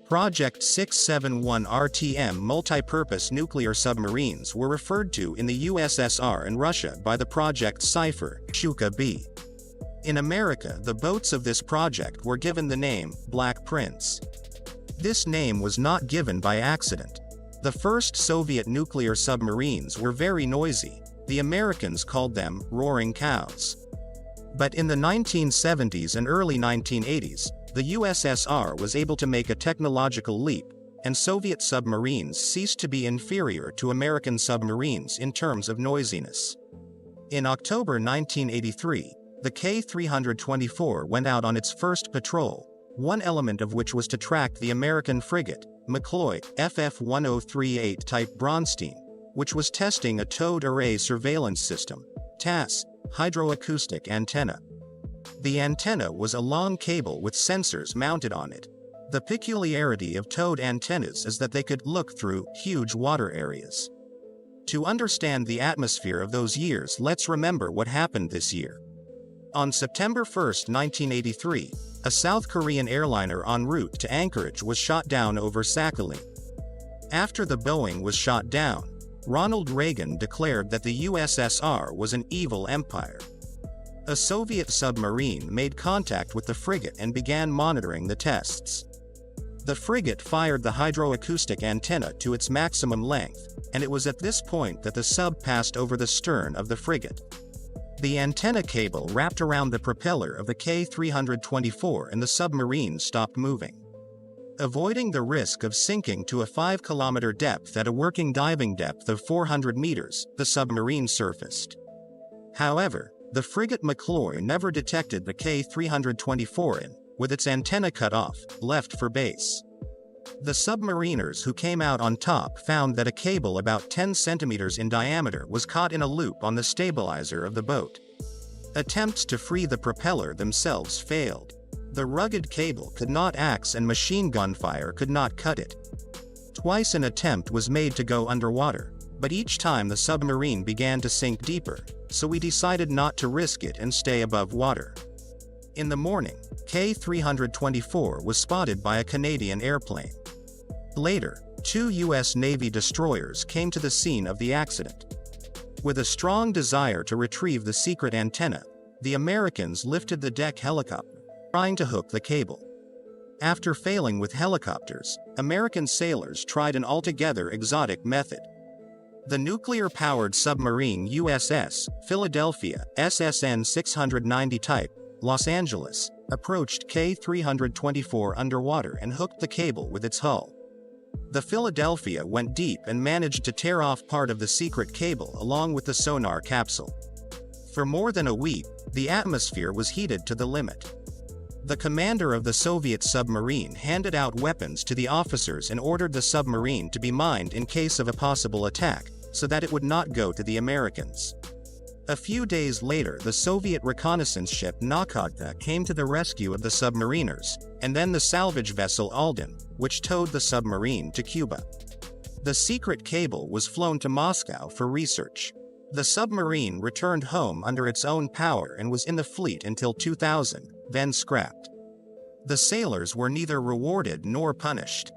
Project 671 RTM multi-purpose nuclear submarines were referred to in the USSR and Russia by the Project Cipher, Shuka B. In America, the boats of this project were given the name Black Prince. This name was not given by accident. The first Soviet nuclear submarines were very noisy. The Americans called them roaring cows. But in the 1970s and early 1980s, the USSR was able to make a technological leap, and Soviet submarines ceased to be inferior to American submarines in terms of noisiness. In October 1983, the K-324 went out on its first patrol, one element of which was to track the American frigate, McCloy, FF-1038 type Bronstein, which was testing a towed array surveillance system, TASS, hydroacoustic antenna. The antenna was a long cable with sensors mounted on it. The peculiarity of towed antennas is that they could look through huge water areas. To understand the atmosphere of those years, let's remember what happened this year. On September 1, 1983, a South Korean airliner en route to Anchorage was shot down over Sakhalin. After the Boeing was shot down, Ronald Reagan declared that the USSR was an evil empire. A Soviet submarine made contact with the frigate and began monitoring the tests. The frigate fired the hydroacoustic antenna to its maximum length, and it was at this point that the sub passed over the stern of the frigate. The antenna cable wrapped around the propeller of the K-324 and the submarine stopped moving. Avoiding the risk of sinking to a 5-kilometer depth at a working diving depth of 400 meters, the submarine surfaced. However, the frigate McCloy never detected the K-324 and, with its antenna cut off, left for base. The submariners who came out on top found that a cable about 10 centimeters in diameter was caught in a loop on the stabilizer of the boat. Attempts to free the propeller themselves failed. The rugged cable could not axe and machine gun fire could not cut it. Twice an attempt was made to go underwater, but each time the submarine began to sink deeper, so we decided not to risk it and stay above water. In the morning, K-324 was spotted by a Canadian airplane. Later, 2 U.S. Navy destroyers came to the scene of the accident. With a strong desire to retrieve the secret antenna, the Americans lifted the deck helicopter, trying to hook the cable. After failing with helicopters, American sailors tried an altogether exotic method. The nuclear-powered submarine USS Philadelphia, SSN 690 type, Los Angeles, approached K-324 underwater and hooked the cable with its hull. The Philadelphia went deep and managed to tear off part of the secret cable along with the sonar capsule. For more than a week, the atmosphere was heated to the limit. The commander of the Soviet submarine handed out weapons to the officers and ordered the submarine to be mined in case of a possible attack, so that it would not go to the Americans. A few days later, the Soviet reconnaissance ship Nakodka came to the rescue of the submariners, and then the salvage vessel Alden, which towed the submarine to Cuba. The secret cable was flown to Moscow for research. The submarine returned home under its own power and was in the fleet until 2000, then scrapped. The sailors were neither rewarded nor punished.